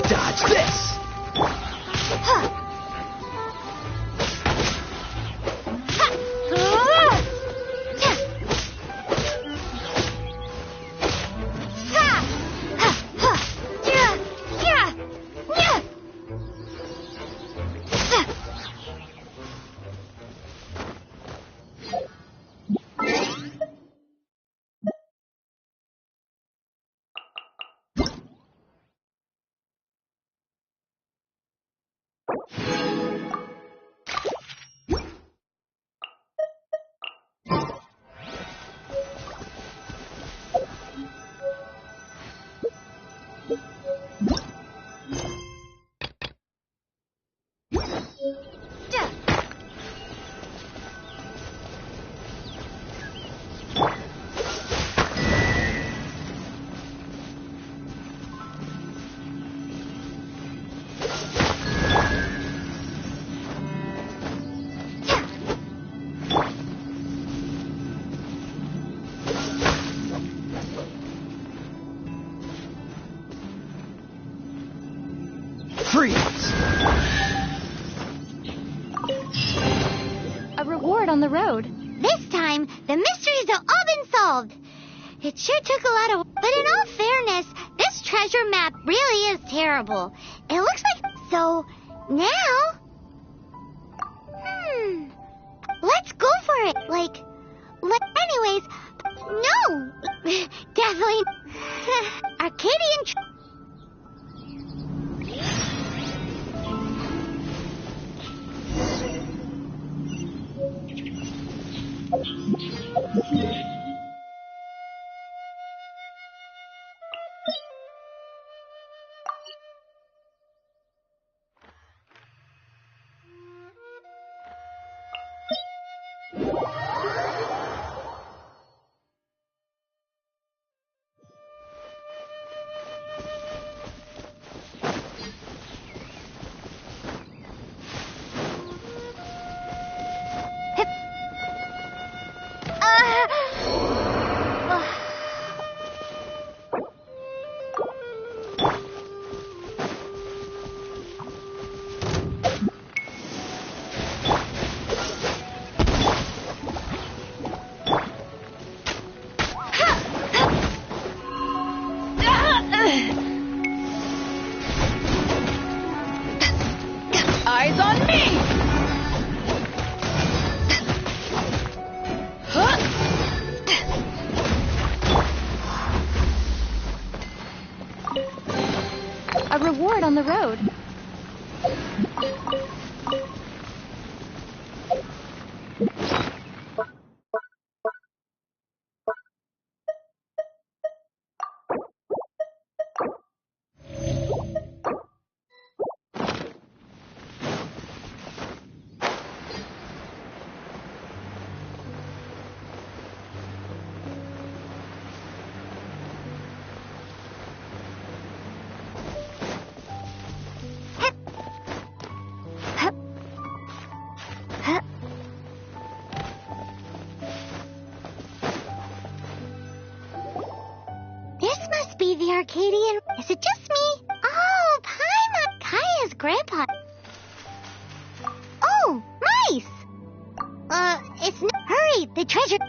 Dodge this! A reward on the road. This time, the mysteries have all been solved. It sure took a lot of... But in all fairness, this treasure map really is terrible. It looks like... So, now... Let's go for it. Anyways, no. Definitely... Arcadian... Eyes on me! A reward on the road. The Arcadian... Is it just me? Oh, Paimon! Kaya's grandpa. Oh, mice! It's not... Hurry, the treasure...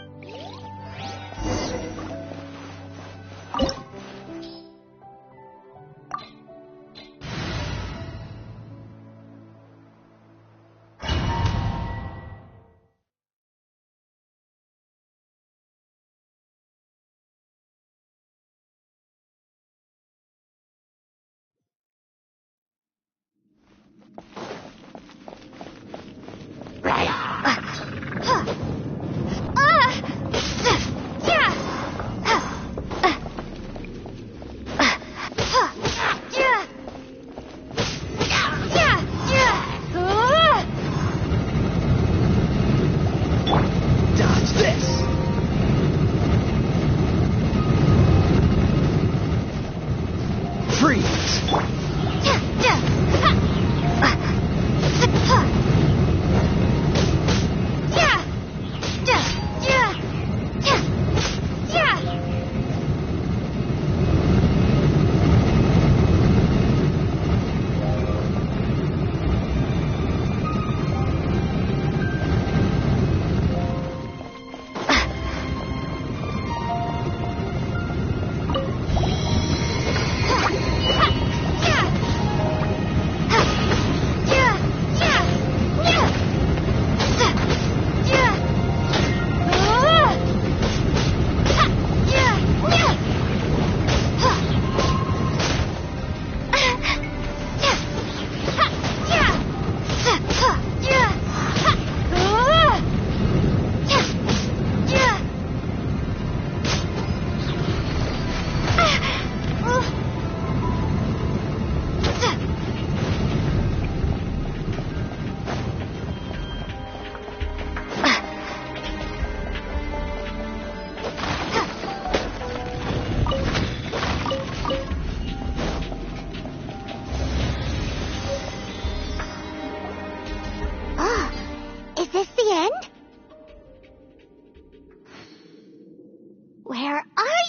Where are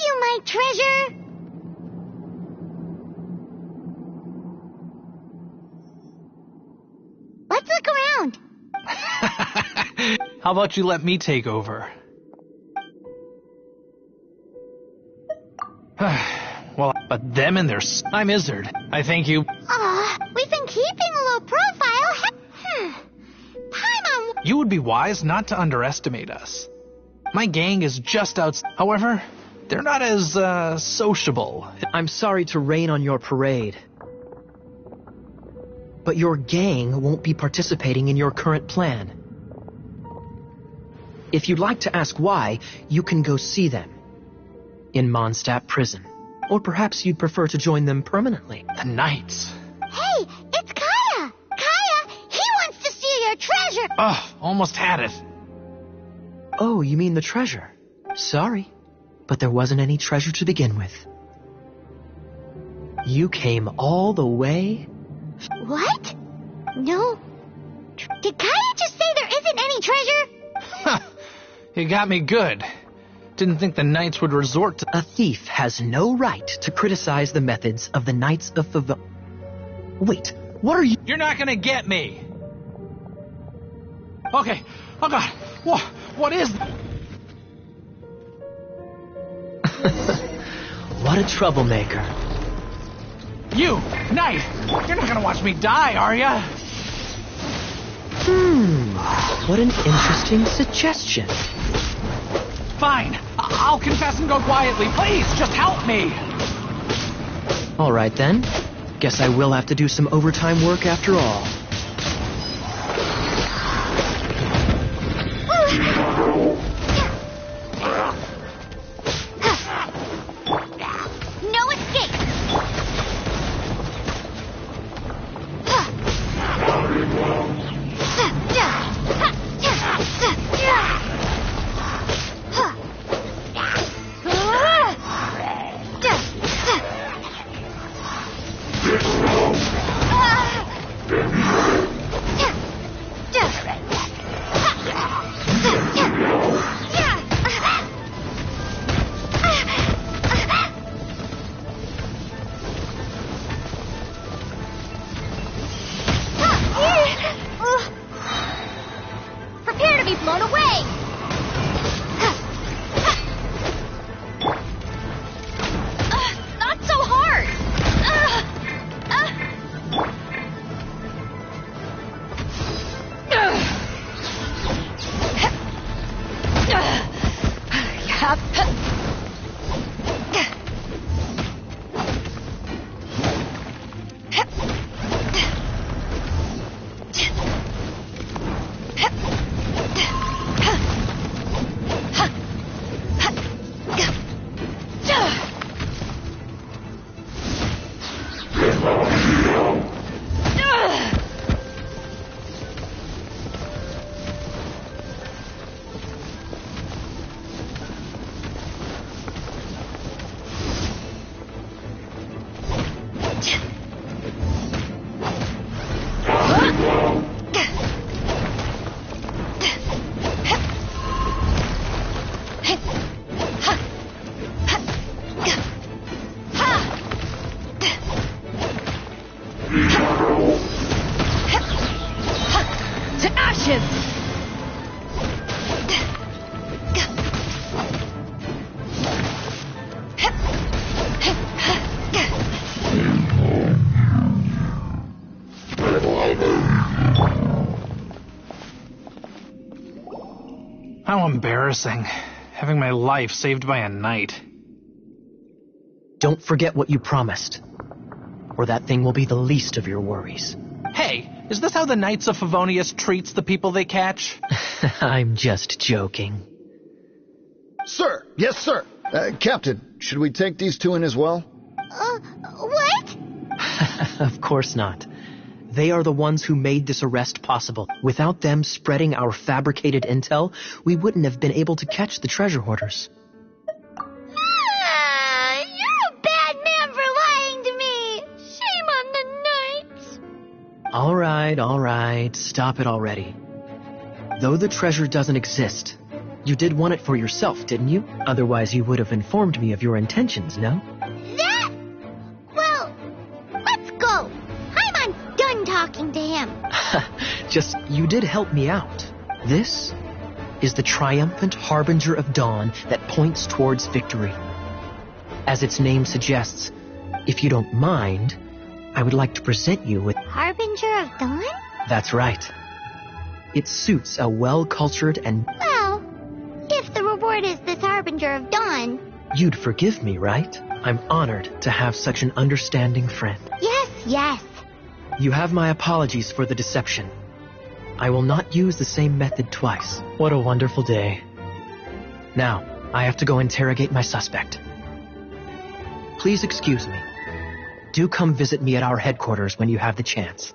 you, my treasure? Let's look around. How about you let me take over? Well, but them and their I'm Izzard. I think you... We've been keeping a low profile. Paimon... You would be wise not to underestimate us. My gang is just out... However, they're not as, sociable. I'm sorry to rain on your parade. But your gang won't be participating in your current plan. If you'd like to ask why, you can go see them in Mondstadt prison. Or perhaps you'd prefer to join them permanently. The Knights. Hey, it's Kaya! Kaya, he wants to steal your treasure! Ugh, almost had it. Oh, you mean the treasure? Sorry, but there wasn't any treasure to begin with. You came all the way? What? No. Did Kaya just say there isn't any treasure? You got me good. Didn't think the Knights would resort to... A thief has no right to criticize the methods of the Knights of Favon. Wait, what are you... You're not gonna get me! Okay, oh god, what is... What a troublemaker. You, Knight! You're not gonna watch me die, are ya? What an interesting suggestion. Fine, I'll confess and go quietly. Please, just help me! All right then. Guess I will have to do some overtime work after all. No escape! Prepare to be blown away! Not so hard! To ashes! How embarrassing. Having my life saved by a knight. Don't forget what you promised, or that thing will be the least of your worries. Hey, is this how the Knights of Favonius treats the people they catch? I'm just joking. Sir! Yes, sir! Captain, should we take these two in as well? What? Of course not. They are the ones who made this arrest possible. Without them spreading our fabricated intel, we wouldn't have been able to catch the treasure hoarders. You're a bad man for lying to me. Shame on the Knights. All right. Stop it already. Though the treasure doesn't exist, You did want it for yourself, didn't you? Otherwise, you would have informed me of your intentions, no? That? Well, let's go. I'm done talking to him. Just, you did help me out. This is the triumphant harbinger of dawn that points towards victory. As its name suggests, if you don't mind, I would like to present you with... Harbinger of Dawn? That's right. It suits a well-cultured and... Well, if the reward is this Harbinger of Dawn... You'd forgive me, right? I'm honored to have such an understanding friend. Yes. You have my apologies for the deception. I will not use the same method twice. What a wonderful day. Now, I have to go interrogate my suspect. Please excuse me. Do come visit me at our headquarters when you have the chance.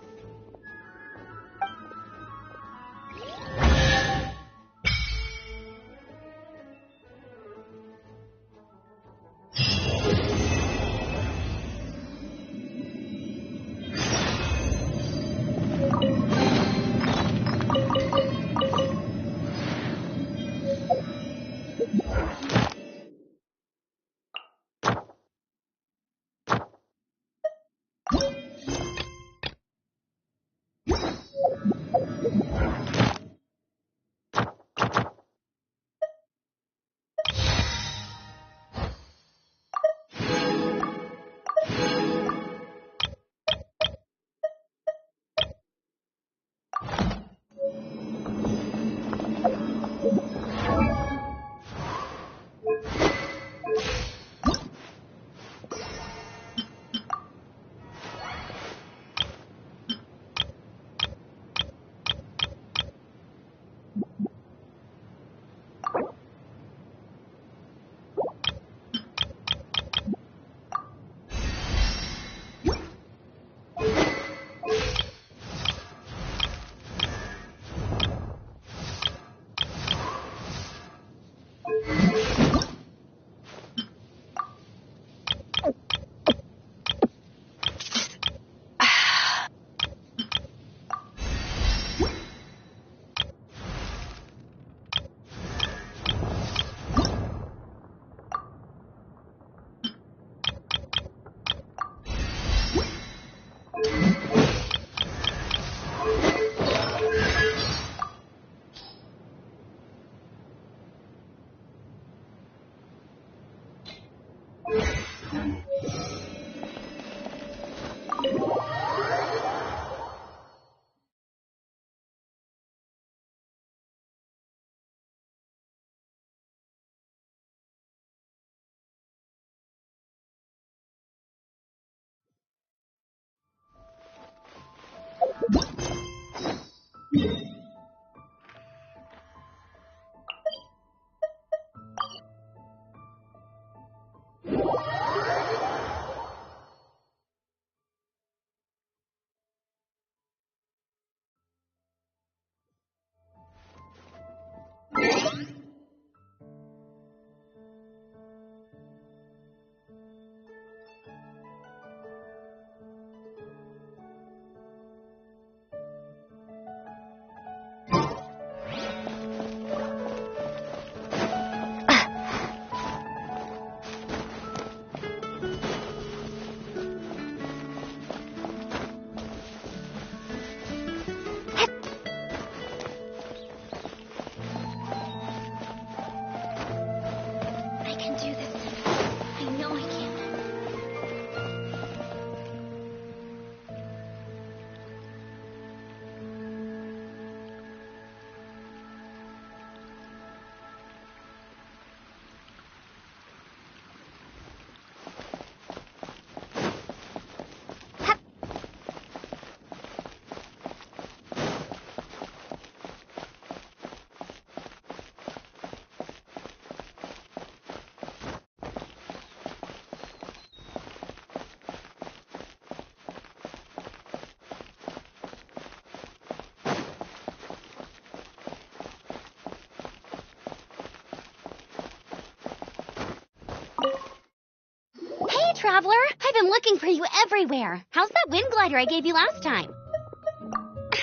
Traveler. I've been looking for you everywhere. How's that wind glider I gave you last time?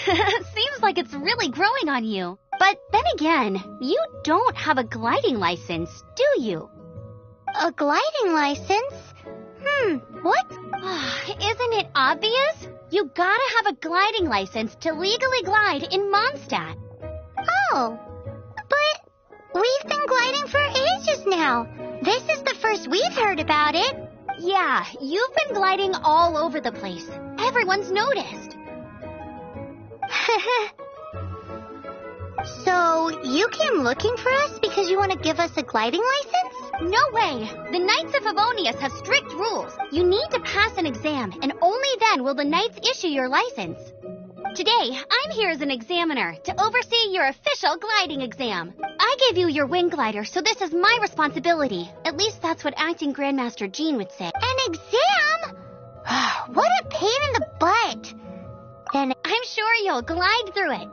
Seems like it's really growing on you. But then again, you don't have a gliding license, do you? A gliding license? What? Isn't it obvious? You gotta have a gliding license to legally glide in Mondstadt. Oh, but we've been gliding for ages now. This is the first we've heard about it. Yeah, you've been gliding all over the place. Everyone's noticed. So, you came looking for us because you want to give us a gliding license? No way! The Knights of Favonius have strict rules. You need to pass an exam, and only then will the Knights issue your license. Today, I'm here as an examiner to oversee your official gliding exam. I gave you your wing glider, so this is my responsibility. At least that's what Acting Grandmaster Jean would say. An exam? What a pain in the butt. Then I'm sure you'll glide through it.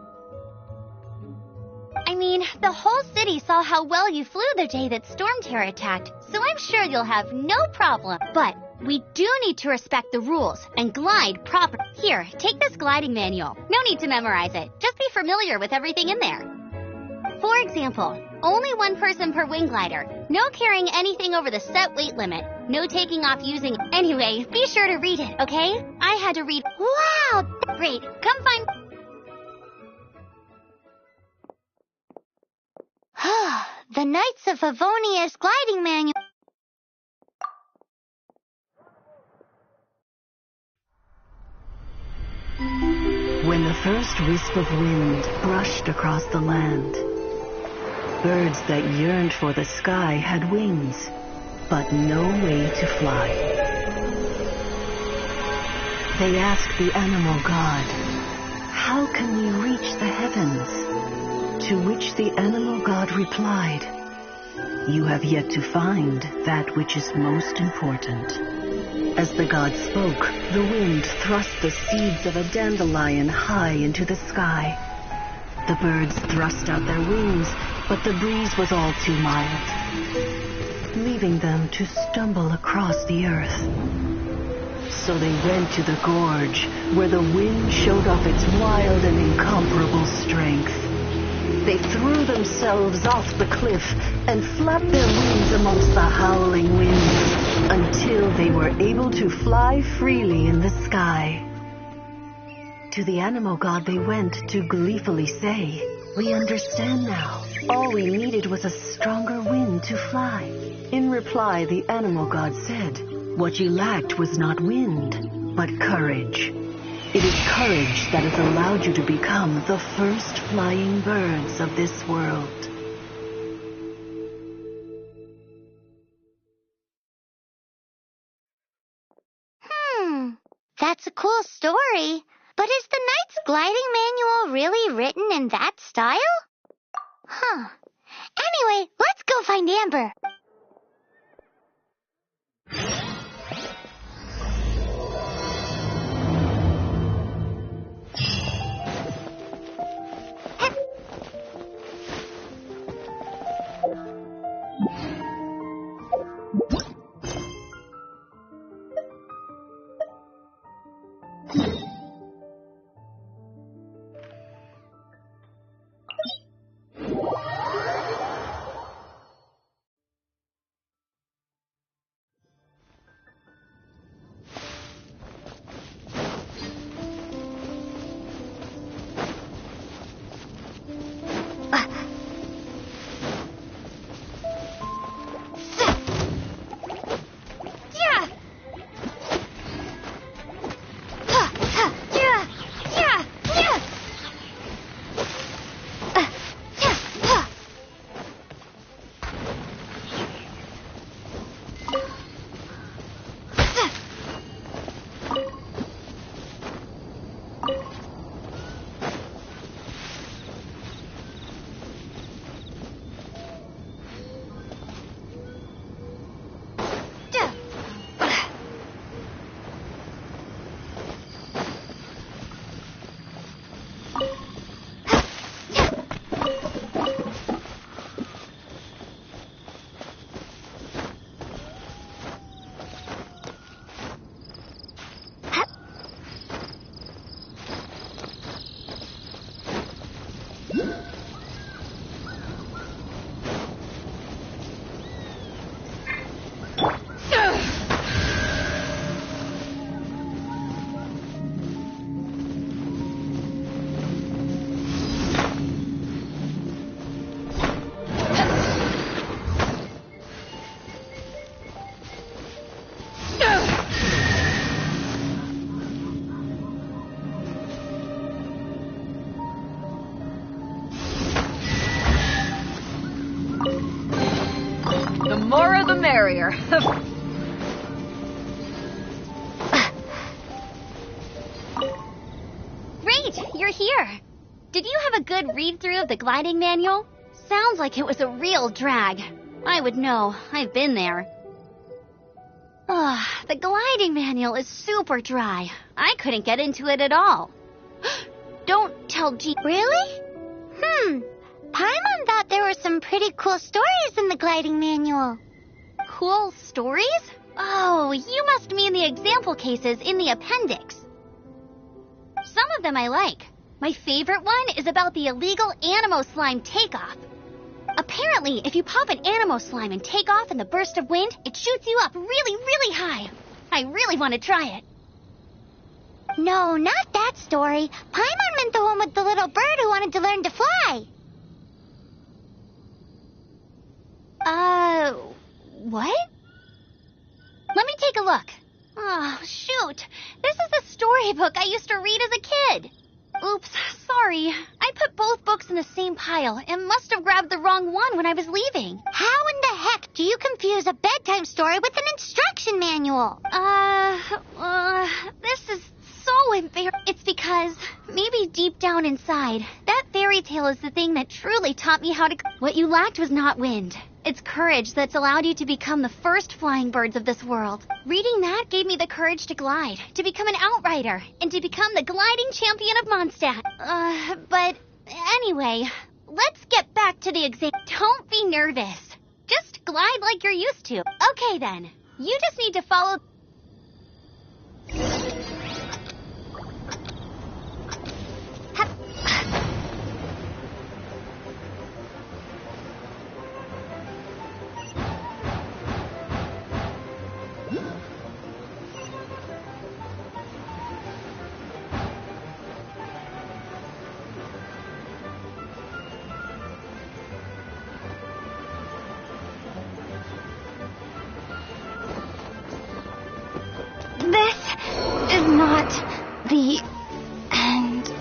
I mean, the whole city saw how well you flew the day that Storm Terror attacked, so I'm sure you'll have no problem. But we do need to respect the rules and glide proper. Here, take this gliding manual. No need to memorize it. Just be familiar with everything in there. For example, only one person per wing glider. No carrying anything over the set weight limit. No taking off using... Anyway, be sure to read it, okay? I had to read... Wow! Great. Come find... The Knights of Favonius gliding manual. When the first wisp of wind brushed across the land, birds that yearned for the sky had wings, but no way to fly. They asked the animal god, "How can we reach the heavens?" To which the animal god replied, "You have yet to find that which is most important." As the god spoke, the wind thrust the seeds of a dandelion high into the sky. The birds thrust out their wings, but the breeze was all too mild, leaving them to stumble across the earth. So they went to the gorge, where the wind showed off its wild and incomparable strength. They threw themselves off the cliff and flapped their wings amongst the howling winds until they were able to fly freely in the sky. To the animal god they went to gleefully say, "We understand now. All we needed was a stronger wind to fly." In reply, the animal god said, "What you lacked was not wind, but courage. It is courage that has allowed you to become the first flying birds of this world." That's a cool story. But is the Knight's gliding manual really written in that style? Anyway, let's go find Amber. barrier. Great, you're here. Did you have a good read-through of the gliding manual? Sounds like it was a real drag. I would know. I've been there. The gliding manual is super dry. I couldn't get into it at all. Don't tell G. Really? Paimon thought there were some pretty cool stories in the gliding manual. Cool stories? Oh, you must mean the example cases in the appendix. Some of them I like. My favorite one is about the illegal Animo Slime takeoff. Apparently, if you pop an Animo Slime and take off in the burst of wind, it shoots you up really, really high. I really want to try it. No, not that story. Paimon meant the one with the little bird who wanted to learn to fly. What? Let me take a look. Oh, shoot. This is the storybook I used to read as a kid. Oops, sorry. I put both books in the same pile and must have grabbed the wrong one when I was leaving. How in the heck do you confuse a bedtime story with an instruction manual? This is so embarrassing. It's because, maybe deep down inside, that fairy tale is the thing that truly taught me how to... What you lacked was not wind. It's courage that's allowed you to become the first flying birds of this world. Reading that gave me the courage to glide, to become an outrider, and to become the gliding champion of Mondstadt. But anyway, let's get back to the exam. Don't be nervous. Just glide like you're used to. Okay then, you just need to follow... This is not the end.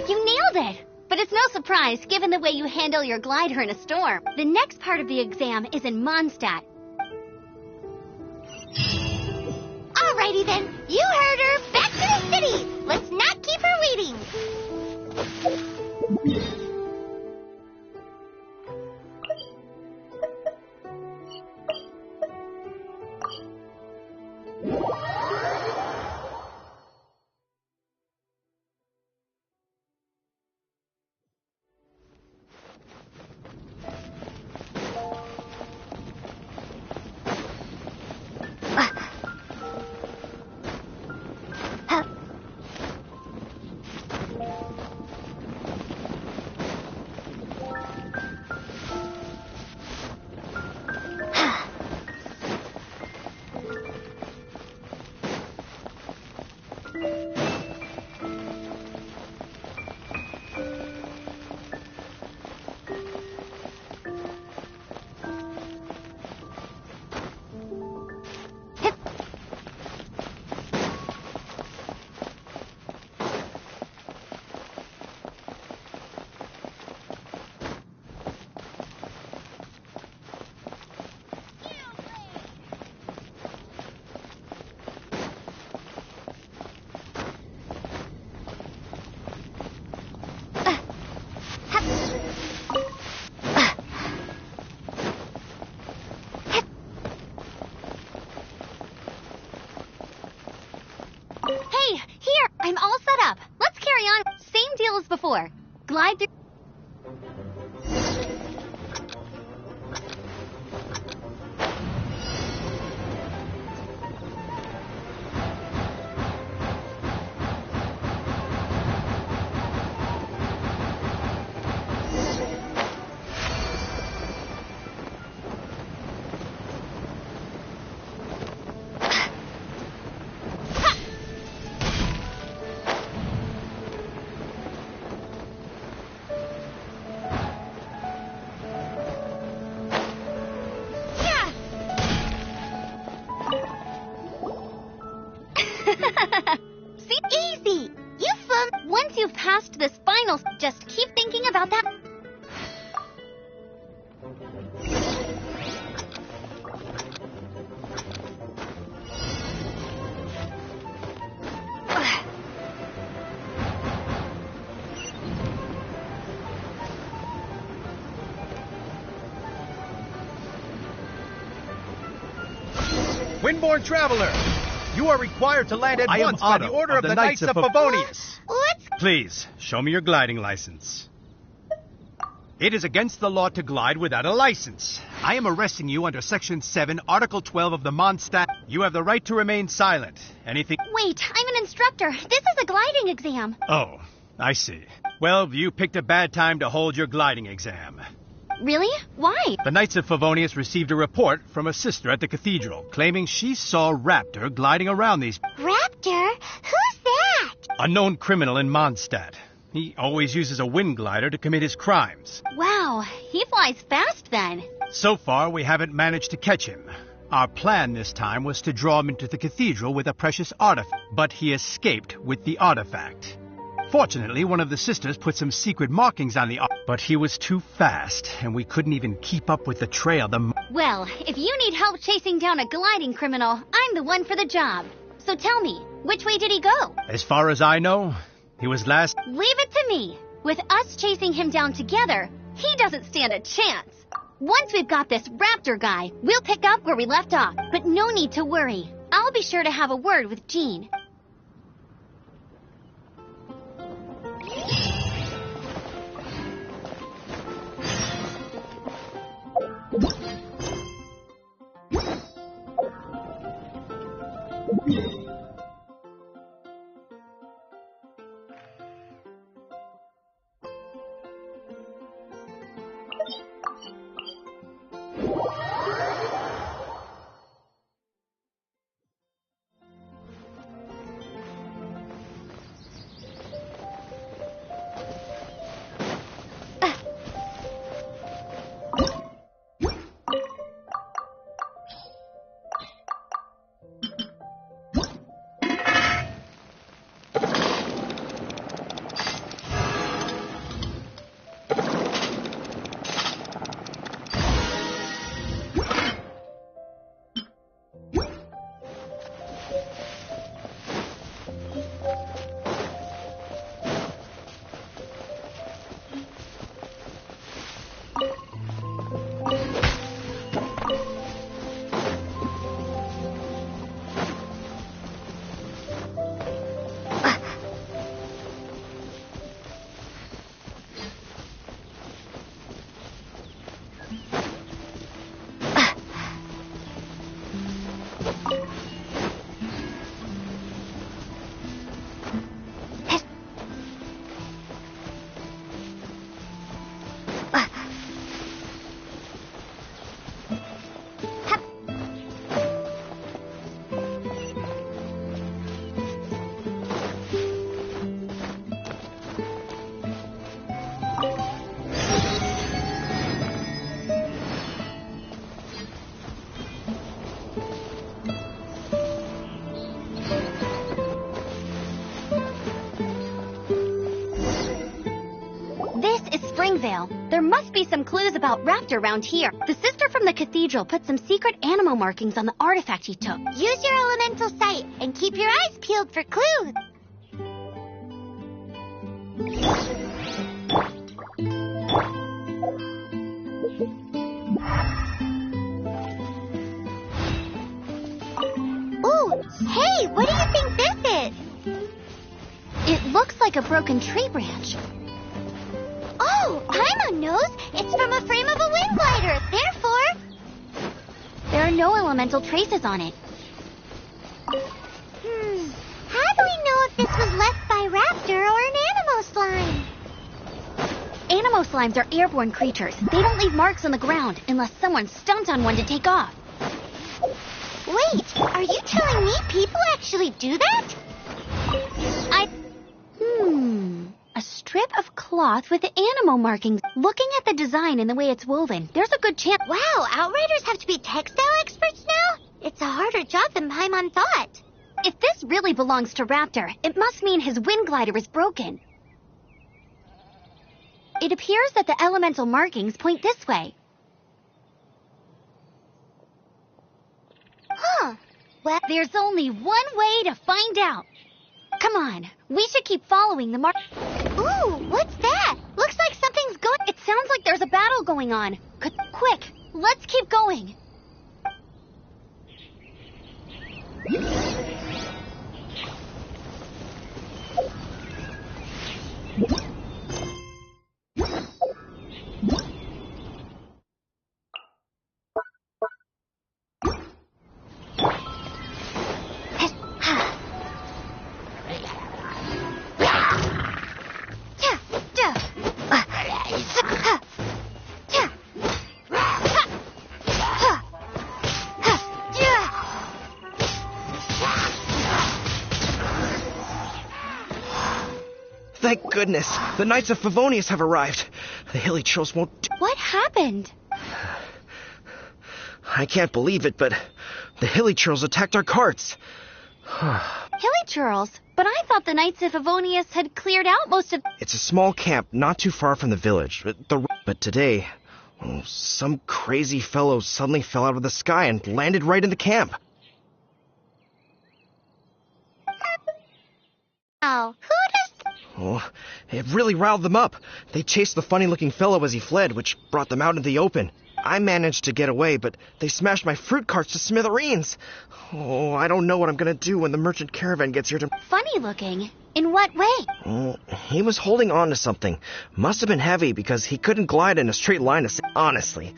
You nailed it! But it's no surprise, given the way you handle your glider in a storm. The next part of the exam is in Mondstadt. Alrighty then, you heard her. Back to the city. Let's not keep her waiting. I'm all set up. Let's carry on. Same deal as before. Glide through... See? Easy! You flunked. Once you've passed this final, just keep thinking about that. Windborne Traveler, you are required to land at once by the order of the Knights of Favonius. Please, show me your gliding license. It is against the law to glide without a license. I am arresting you under Section 7, Article 12 of the Mondstadt. You have the right to remain silent. Anything... Wait, I'm an instructor. This is a gliding exam. Oh, I see. Well, you picked a bad time to hold your gliding exam. Really? Why? The Knights of Favonius received a report from a sister at the cathedral, claiming she saw Raptor gliding around these... Raptor? Who's that? Unknown criminal in Mondstadt. He always uses a wind glider to commit his crimes. Wow, he flies fast then. So far, we haven't managed to catch him. Our plan this time was to draw him into the cathedral with a precious artifact, but he escaped with the artifact. Fortunately, one of the sisters put some secret markings on the artifact, but he was too fast, and we couldn't even keep up with the trail. Well, if you need help chasing down a gliding criminal, I'm the one for the job. So tell me, which way did he go? As far as I know, he was last... Leave it to me. With us chasing him down together, he doesn't stand a chance. Once we've got this Raptor guy, we'll pick up where we left off. But no need to worry. I'll be sure to have a word with Jean. There must be some clues about Raptor around here. The sister from the cathedral put some secret animal markings on the artifact he took. Use your elemental sight and keep your eyes peeled for clues. Ooh, hey, what do you think this is? It looks like a broken tree branch. Oh, Paimon knows. It's from a frame of a wind glider. Therefore... There are no elemental traces on it. How do we know if this was left by Raptor or an animal slime? Animal slimes are airborne creatures. They don't leave marks on the ground unless someone stomps on one to take off. Wait, are you telling me people actually do that? A strip of cloth with animal markings. Looking at the design and the way it's woven, there's a good chance... Wow, Outriders have to be textile experts now? It's a harder job than Paimon thought. If this really belongs to Raptor, it must mean his wind glider is broken. It appears that the elemental markings point this way. Huh. Well, there's only one way to find out. Come on, we should keep following the mark. Ooh, what's that? Looks like something's going... It sounds like there's a battle going on. Quick, let's keep going. Thank goodness. The Knights of Favonius have arrived. The hilly trolls won't... What happened? I can't believe it, but the hilly trolls attacked our carts. Hilly churls? But I thought the Knights of Favonius had cleared out most of... It's a small camp not too far from the village. But today, some crazy fellow suddenly fell out of the sky and landed right in the camp. Oh, who does... Oh, it really riled them up. They chased the funny-looking fellow as he fled, which brought them out into the open. I managed to get away, but they smashed my fruit carts to smithereens. Oh, I don't know what I'm gonna do when the merchant caravan gets here to... Funny looking? In what way? He was holding on to something. Must have been heavy because he couldn't glide in a straight line. Honestly,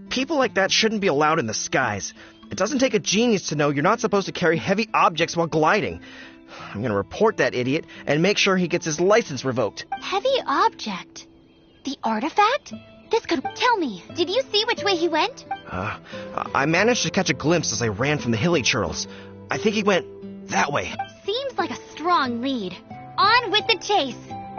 people like that shouldn't be allowed in the skies. It doesn't take a genius to know you're not supposed to carry heavy objects while gliding. I'm gonna report that idiot and make sure he gets his license revoked. Heavy object? The artifact? This could... Tell me, did you see which way he went? I managed to catch a glimpse as I ran from the hilly churls. I think he went that way. Seems like a strong lead. On with the chase.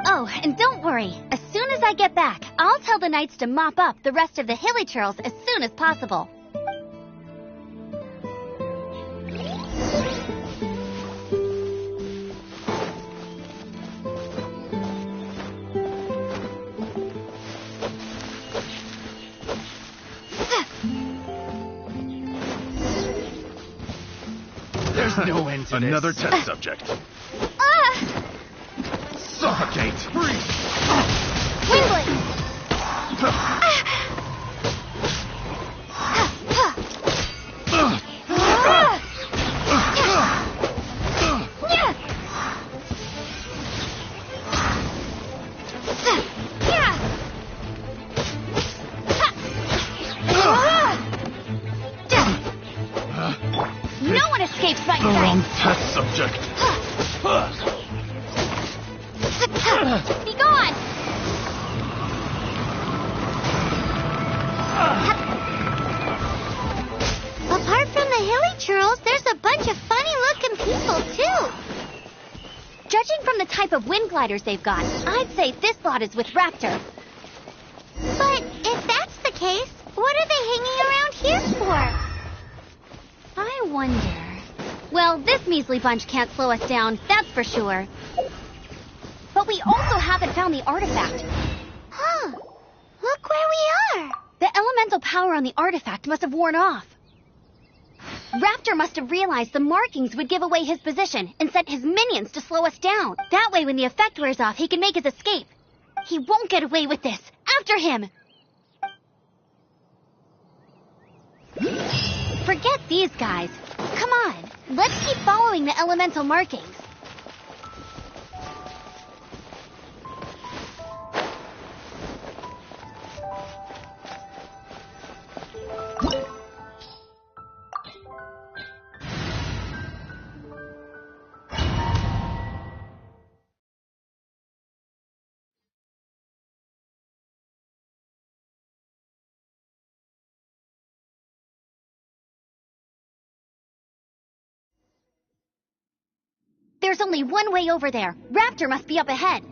Oh, and don't worry. As soon as I get back, I'll tell the knights to mop up the rest of the hilly churls as soon as possible. There's no end to Another this. test subject. Suffocate! Freeze! Windblade! No one escapes my The wrong sight! test subject. Be gone! Apart from the hilly churls, there's a bunch of funny-looking people, too. Judging from the type of wind gliders they've got, I'd say this lot is with Raptor. But if that's the case, what are they hanging around here for? I wonder... Well, this measly bunch can't slow us down, that's for sure. But we also haven't found the artifact. Huh. Look where we are. The elemental power on the artifact must have worn off. Raptor must have realized the markings would give away his position and sent his minions to slow us down. That way, when the effect wears off, he can make his escape. He won't get away with this. After him! Forget these guys. Come on, let's keep following the elemental markings. There's only one way over there. Raptor must be up ahead.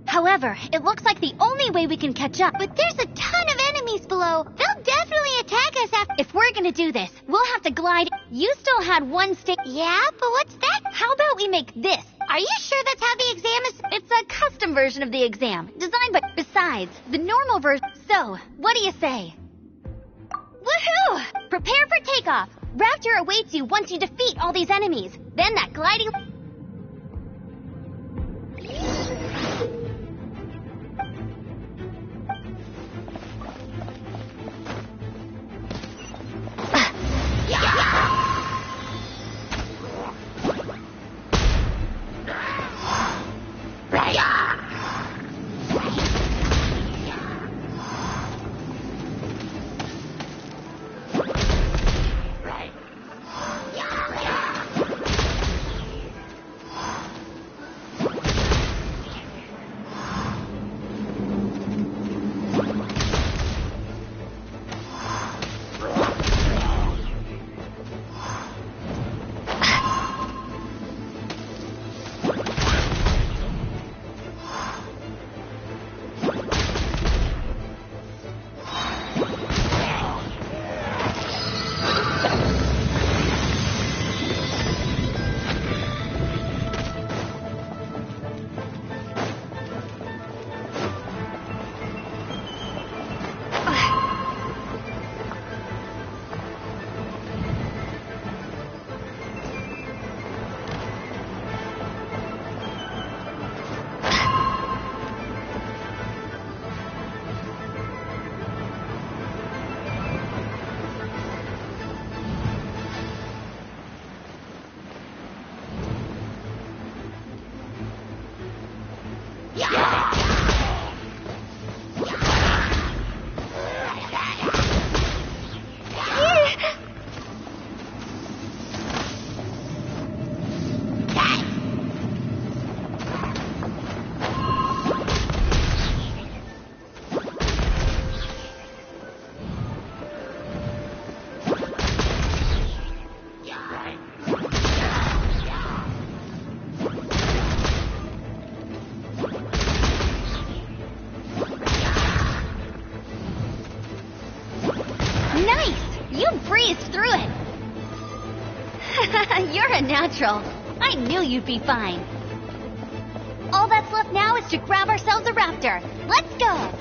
However, it looks like the only way we can catch up. But there's a ton of enemies below. They'll definitely attack us after... If we're gonna do this, we'll have to glide. You still had one stick. Yeah, but what's that? How make this. Are you sure that's how the exam is? It's a custom version of the exam, designed by... Besides, the normal version... So, what do you say? Woohoo! Prepare for takeoff. Raptor awaits you once you defeat all these enemies. Then that gliding... You're a natural. I knew you'd be fine. All that's left now is to grab ourselves a raptor. Let's go!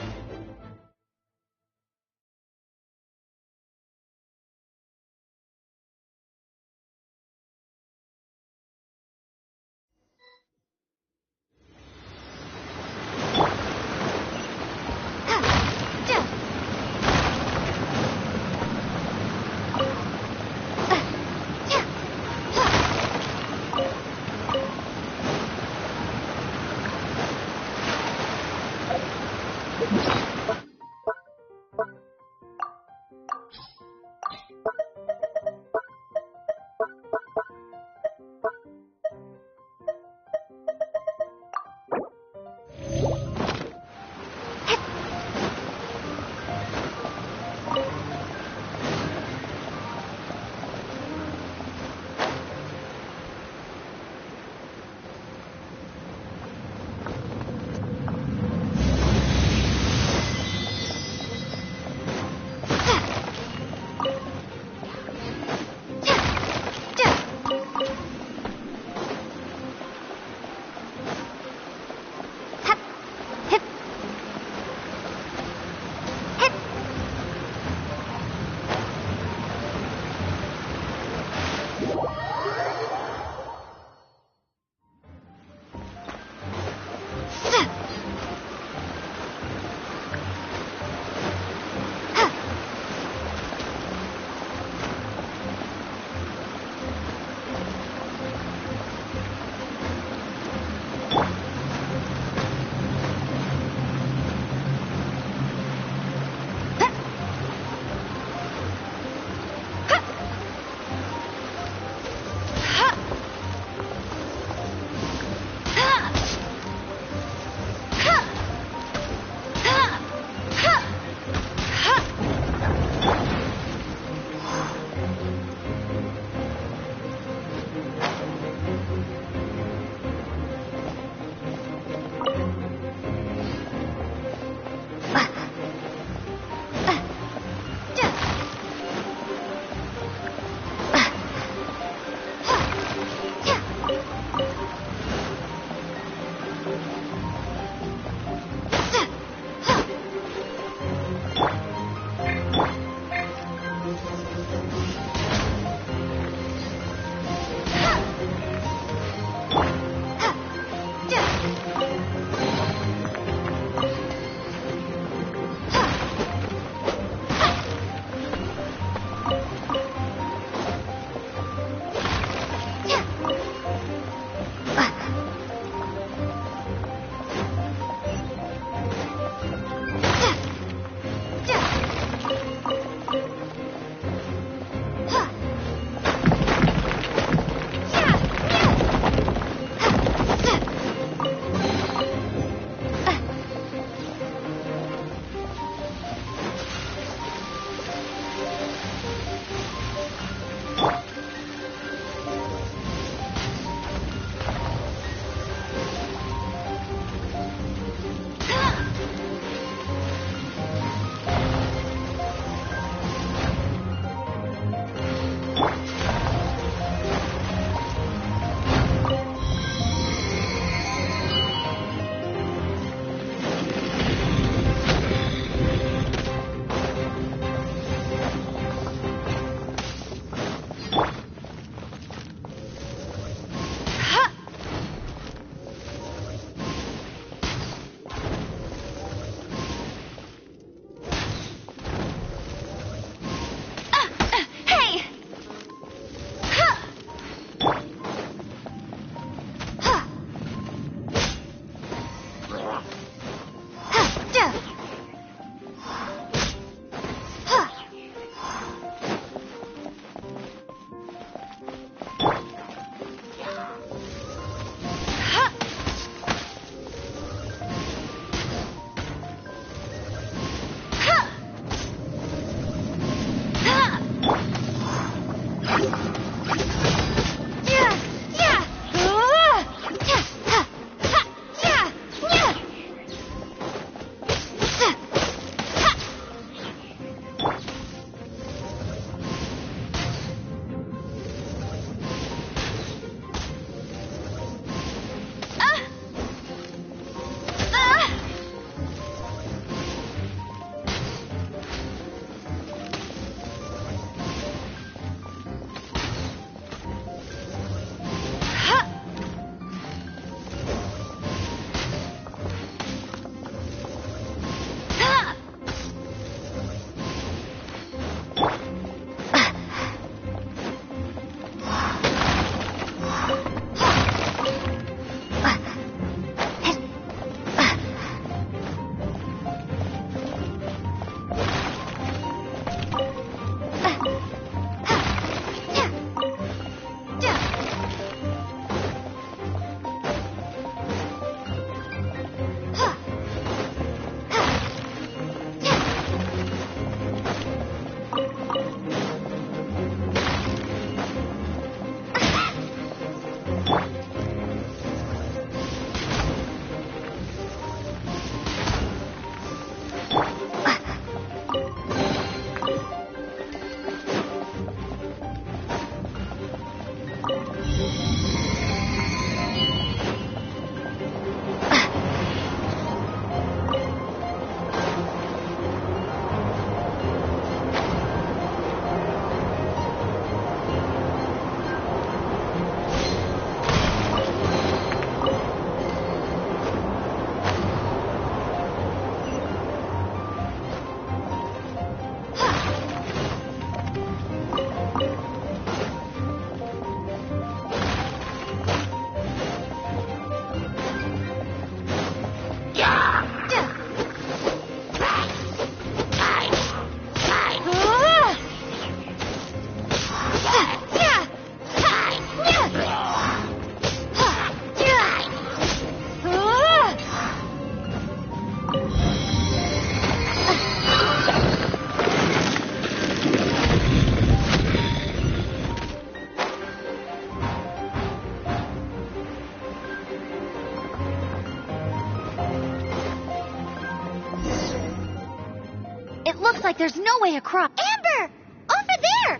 like there's no way across. Amber! Over there!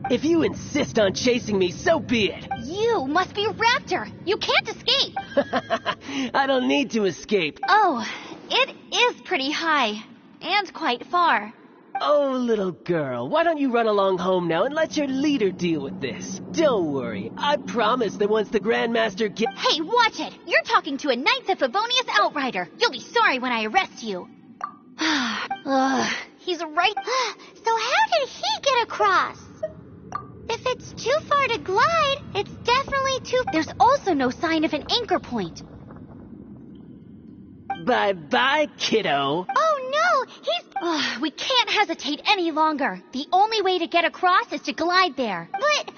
If you insist on chasing me, so be it. You must be a raptor. You can't escape. I don't need to escape. Oh, it is pretty high. And quite far. Oh, little girl, why don't you run along home now and let your leader deal with this? Don't worry, I promise that once the Grandmaster Hey, watch it! You're talking to a Knights of Favonius outrider. You'll be sorry when I arrest you. He's right. So how did he get across? If it's too far to glide, it's definitely too... There's also no sign of an anchor point. Bye-bye, kiddo. Oh no, he's... We can't hesitate any longer. The only way to get across is to glide there. But...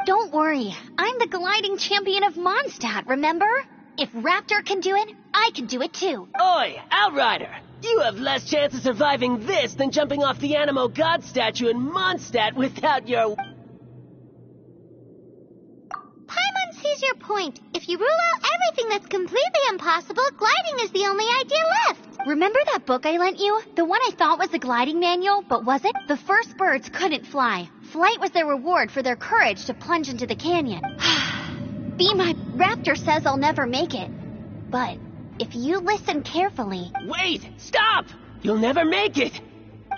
Don't worry, I'm the gliding champion of Mondstadt, remember? If Raptor can do it, I can do it too. Oi, Outrider! You have less chance of surviving this than jumping off the Animo God statue in Mondstadt without your... Paimon sees your point. If you rule out everything that's completely impossible, gliding is the only idea left. Remember that book I lent you? The one I thought was the gliding manual, but wasn't? The first birds couldn't fly. Flight was their reward for their courage to plunge into the canyon. Be my... Raptor says I'll never make it. But if you listen carefully... Wait! Stop! You'll never make it!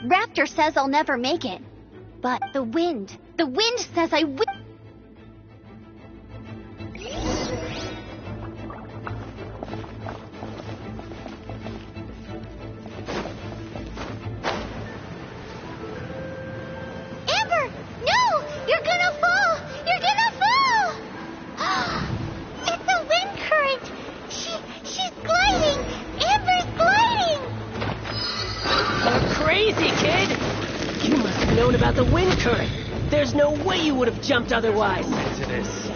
Raptor says I'll never make it. But the wind says I will... Amber! No! You're gonna fall! You're gonna fall! It's a wind current! She's gliding! Amber's gliding! You're crazy, kid! You must have known about the wind current. There's no way you would have jumped otherwise. To this.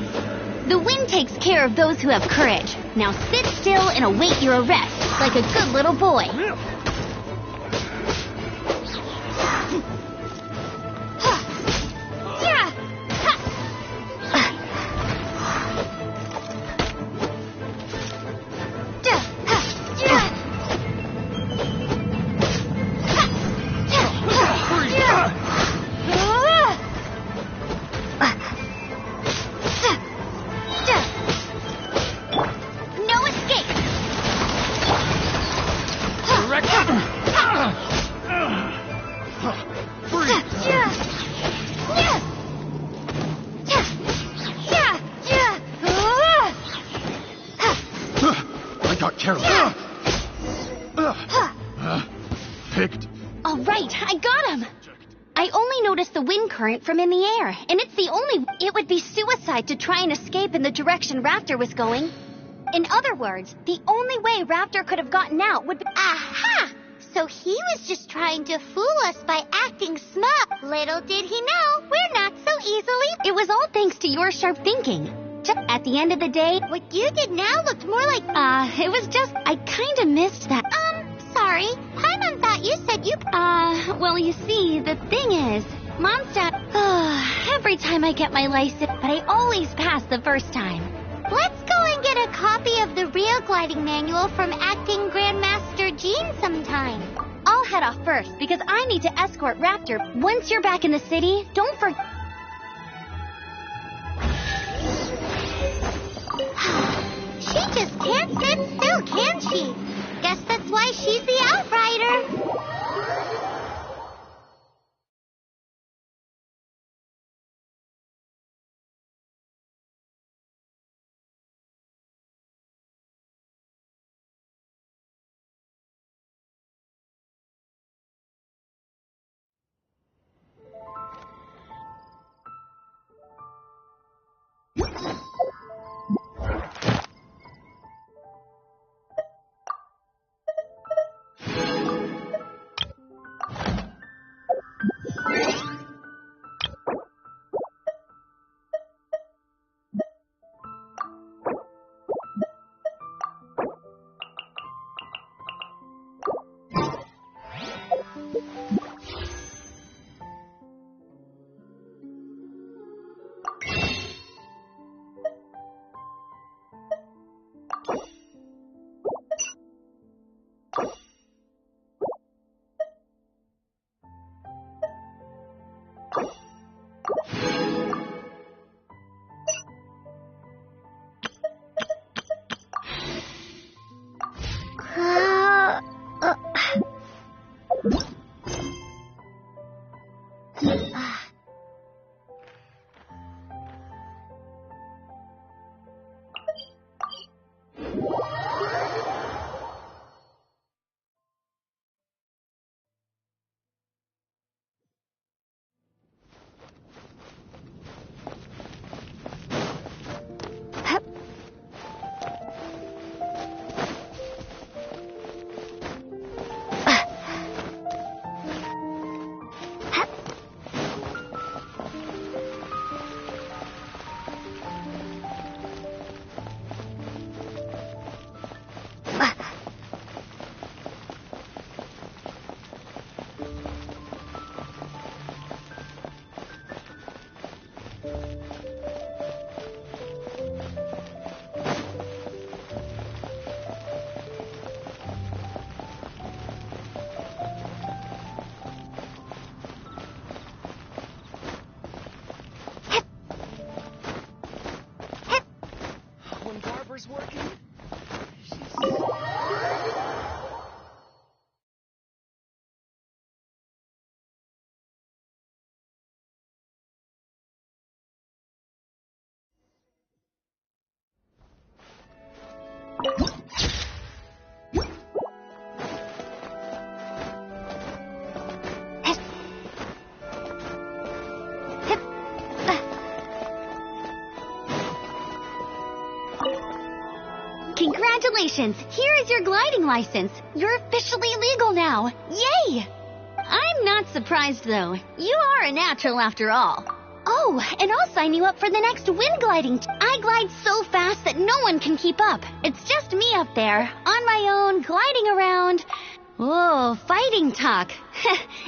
The wind takes care of those who have courage. Now sit still and await your arrest, like a good little boy. I got careless. Picked. All right, I got him. I only noticed the wind current from in the air, and it's the only... It would be suicide to try and escape in the direction Raptor was going. In other words, the only way Raptor could have gotten out would be... Aha! So he was just trying to fool us by acting smart. Little did he know, we're not so easily... It was all thanks to your sharp thinking. Just at the end of the day... What you did now looked more like... it was just... I kinda missed that... Sorry. Paimon thought you said you... well, you see, the thing is... Mondstadt... every time I get my license, but I always pass the first time. Let's go and get a copy of the real gliding manual from Acting Grandmaster Jean sometime. I'll head off first, because I need to escort Raptor. Once you're back in the city, don't forget... She just can't sit still, can she? Guess that's why she's the outrider. Congratulations! Here is your gliding license. You're officially legal now. Yay! I'm not surprised, though. You are a natural after all. Oh, and I'll sign you up for the next wind gliding. I glide so fast that no one can keep up. It's just me up there, on my own, gliding around. Whoa, fighting talk.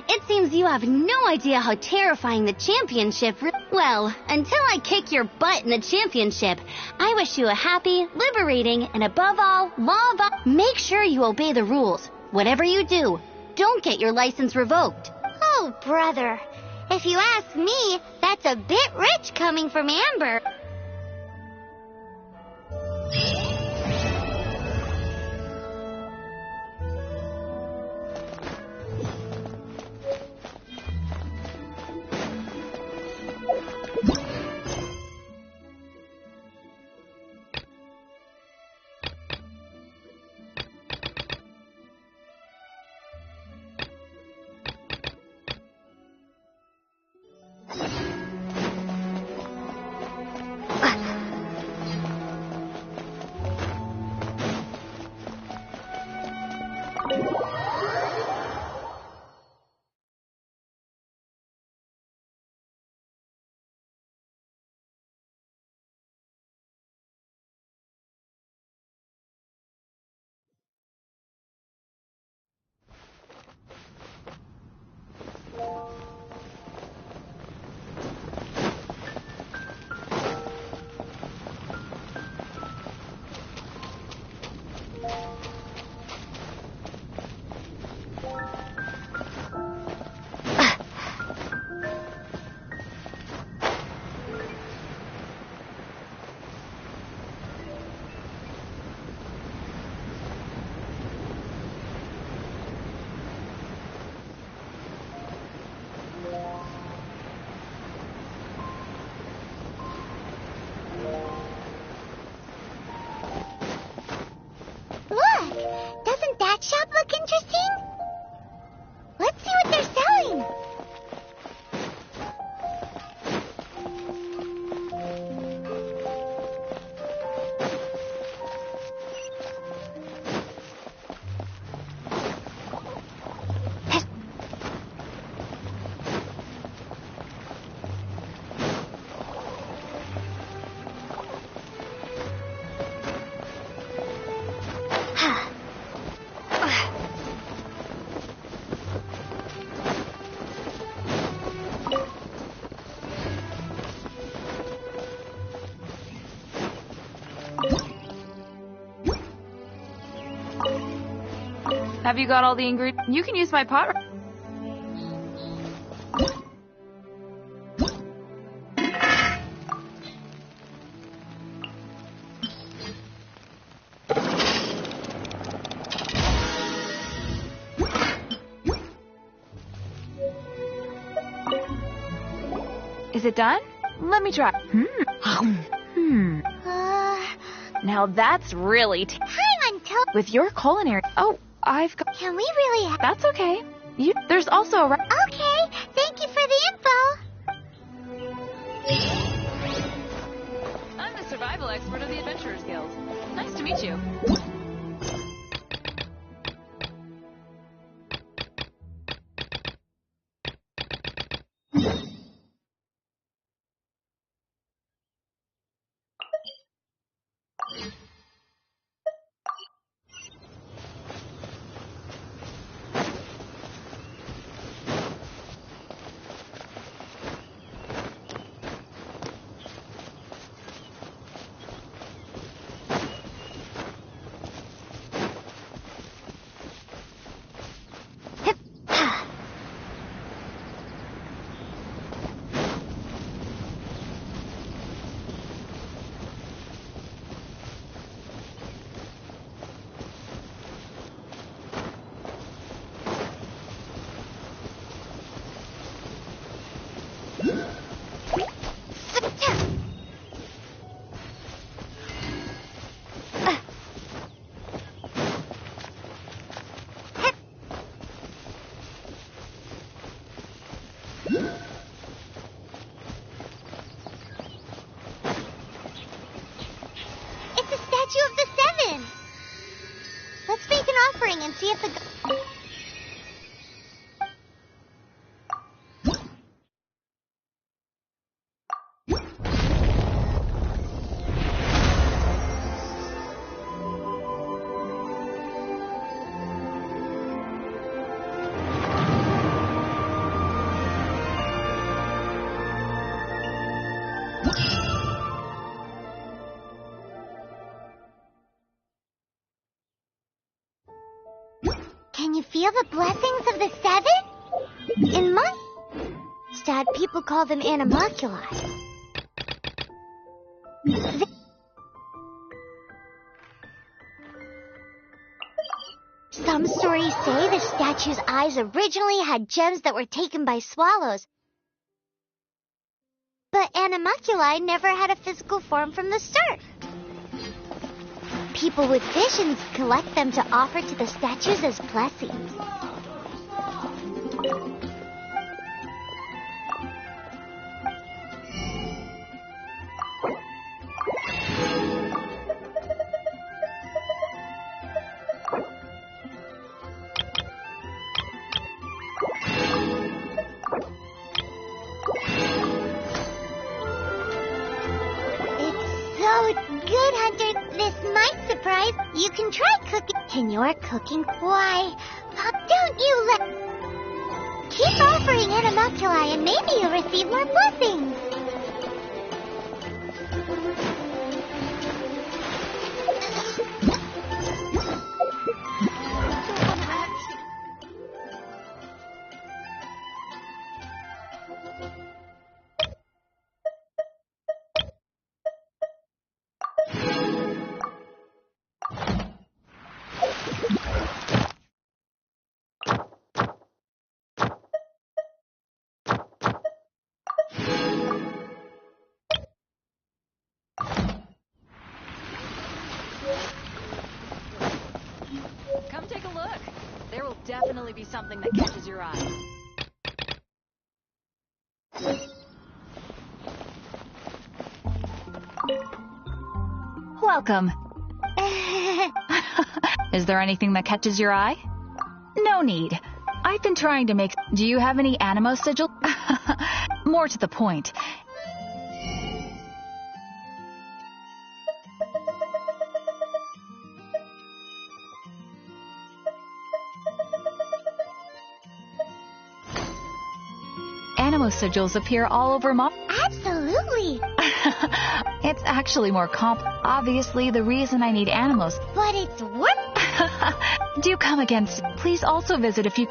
It seems you have no idea how terrifying the championship Well, until I kick your butt in the championship, I wish you a happy, liberating, and above all, make sure you obey the rules. Whatever you do, don't get your license revoked. Oh, brother. If you ask me, that's a bit rich coming from Amber. Shop look interesting? Let's see what they're selling. Have you got all the ingredients? You can use my pot. Is it done? Let me try. Now that's really Hang on, with your culinary. Oh, I've got. Can we really have... That's okay. There's also a. Okay, thank you for the info. I'm the survival expert of the Adventurers Guild. Nice to meet you. It's a statue of the Seven. Let's make an offering and see if the... Can you feel the blessings of the Seven? In my... Dad, people call them animalculi. Some stories say the statue's eyes originally had gems that were taken by swallows. But animalculi never had a physical form from the start. People with visions collect them to offer to the statues as blessings. So good, Hunter. This might surprise. You can try cooking. And you're cooking. Why? Don't you let... Keep offering animalculi and maybe you'll receive more blessings. Come take a look. There will definitely be something that catches your eye. Welcome. Is there anything that catches your eye? No need. I've been trying to make... Do you have any Animo sigil? More to the point. Animo sigils appear all over Absolutely. It's actually more obviously the reason I need animals. But it's worth... Do come again. Please also visit if you...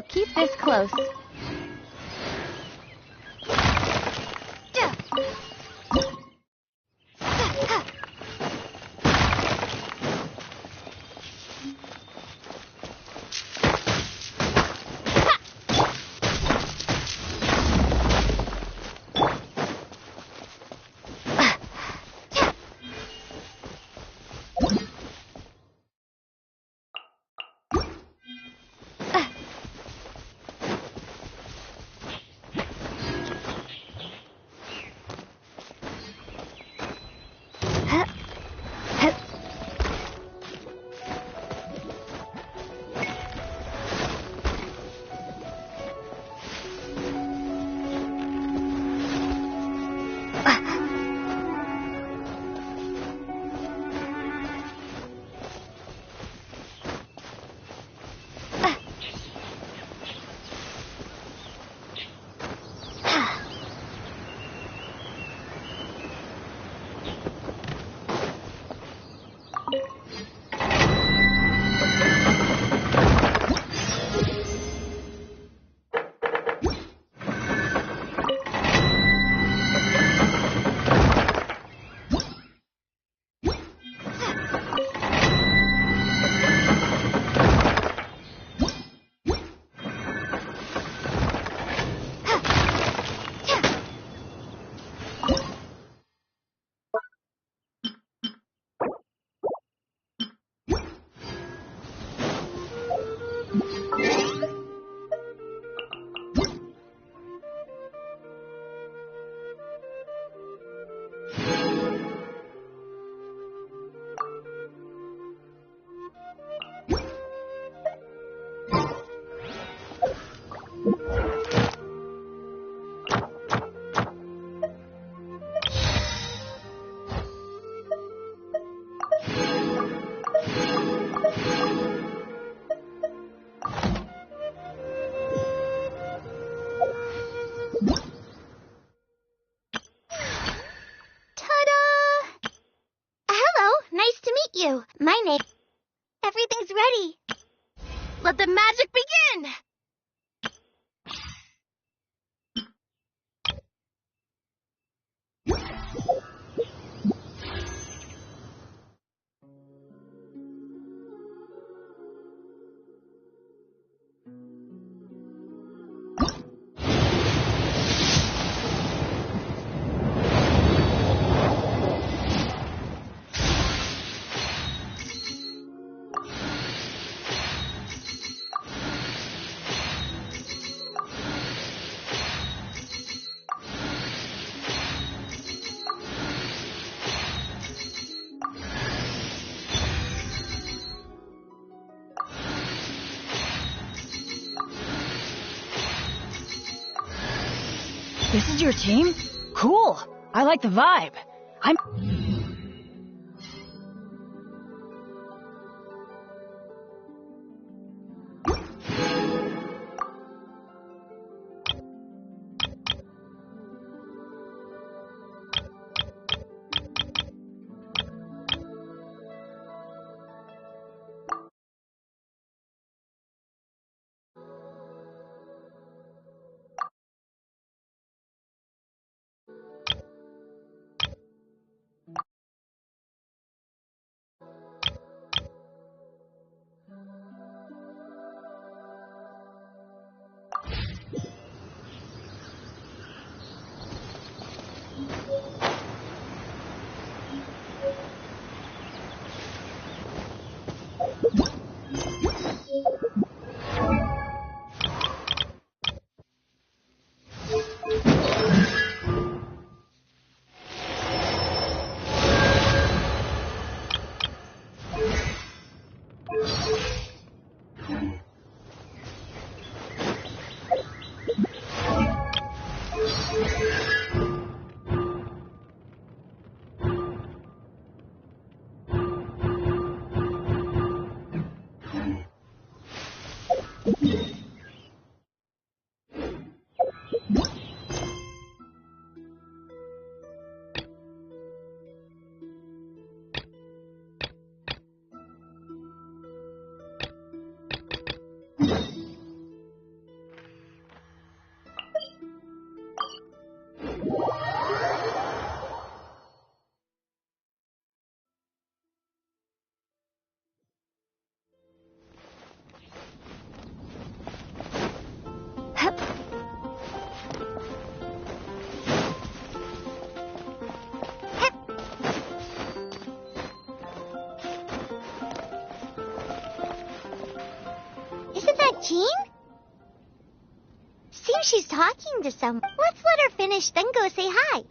Keep this close. you. My name... Everything's ready. Let the magic begin! This is your team? Cool. I like the vibe. Jean? Seems she's talking to someone. Let's let her finish, then go say hi.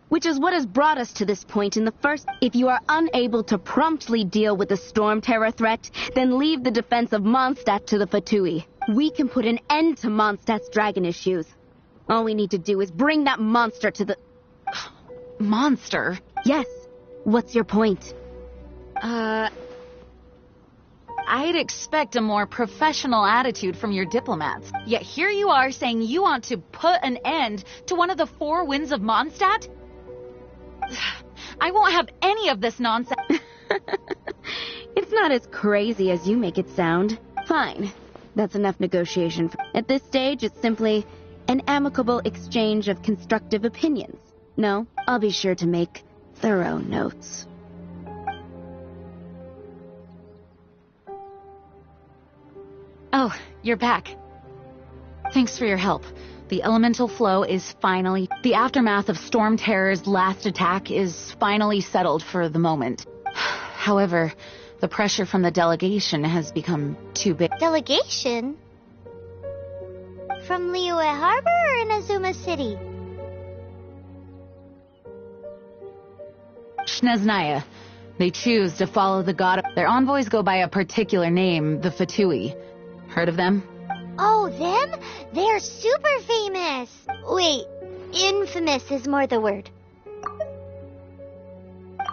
Which is what has brought us to this point in the first. If you are unable to promptly deal with the storm terror threat, then leave the defense of Mondstadt to the Fatui. We can put an end to Mondstadt's dragon issues. All we need to do is bring that monster to the... Monster? Yes. What's your point? I'd expect a more professional attitude from your diplomats. Yet here you are saying you want to put an end to one of the four winds of Mondstadt? I won't have any of this nonsense. It's not as crazy as you make it sound. Fine. That's enough negotiation. At this stage, it's simply an amicable exchange of constructive opinions. No, I'll be sure to make thorough notes. Oh, you're back. Thanks for your help. The elemental flow is finally... The aftermath of Storm Terror's last attack is finally settled for the moment. However, the pressure from the delegation has become too big. Delegation? From Liyue Harbor or Inazuma City? Snezhnaya. They choose to follow the god. Their envoys go by a particular name, the Fatui. Heard of them? Oh, them? They're super famous. Wait, infamous is more the word.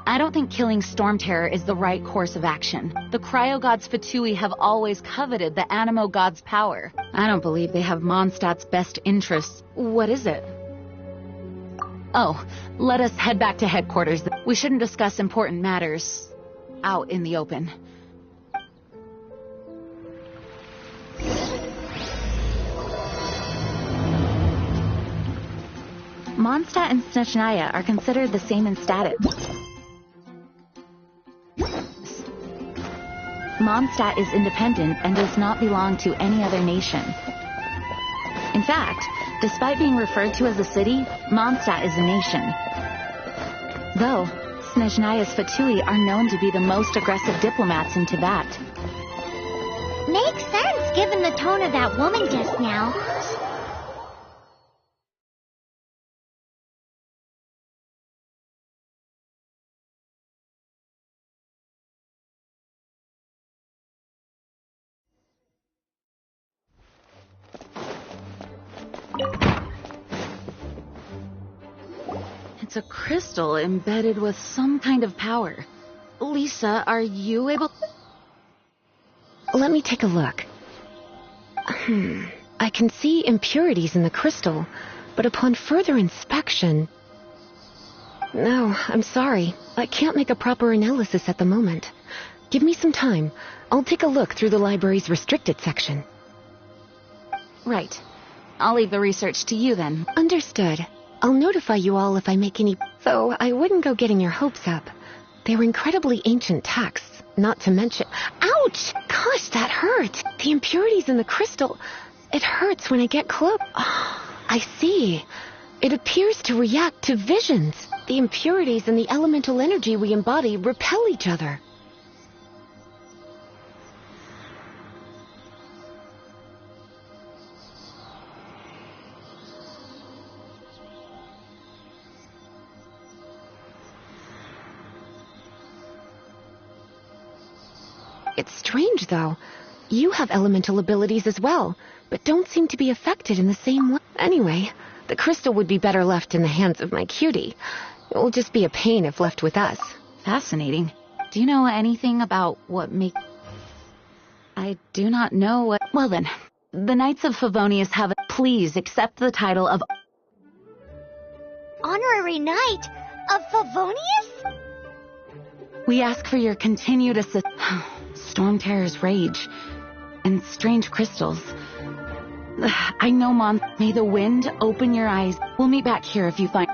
I don't think killing Storm Terror is the right course of action. The Cryo Gods Fatui have always coveted the Animo God's power. I don't believe they have Mondstadt's best interests. What is it? Oh, let us head back to headquarters. We shouldn't discuss important matters out in the open. Mondstadt and Snezhnaya are considered the same in status. Mondstadt is independent and does not belong to any other nation. In fact, despite being referred to as a city, Mondstadt is a nation. Though, Snezhnaya's Fatui are known to be the most aggressive diplomats in Tibet. Makes sense given the tone of that woman just now. It's a crystal embedded with some kind of power. Lisa, are you able... Let me take a look. I can see impurities in the crystal, but upon further inspection... No, I'm sorry. I can't make a proper analysis at the moment. Give me some time. I'll take a look through the library's restricted section. Right. I'll leave the research to you then. Understood. I'll notify you all if I make any... Though I wouldn't go getting your hopes up. They were incredibly ancient texts, not to mention... Ouch! Gosh, that hurt! The impurities in the crystal... It hurts when I get close. Oh, I see. It appears to react to visions. The impurities and the elemental energy we embody repel each other. It's strange, though. You have elemental abilities as well, but don't seem to be affected in the same way. Anyway, the crystal would be better left in the hands of my cutie. It will just be a pain if left with us. Fascinating. Do you know anything about what makes... I do not know what... Well then, the Knights of Favonius have... Please accept the title of... Honorary Knight of Favonius? We ask for your continued assist... Storm Terror's rage, and strange crystals. I know, Mom. May the wind open your eyes. We'll meet back here if you find...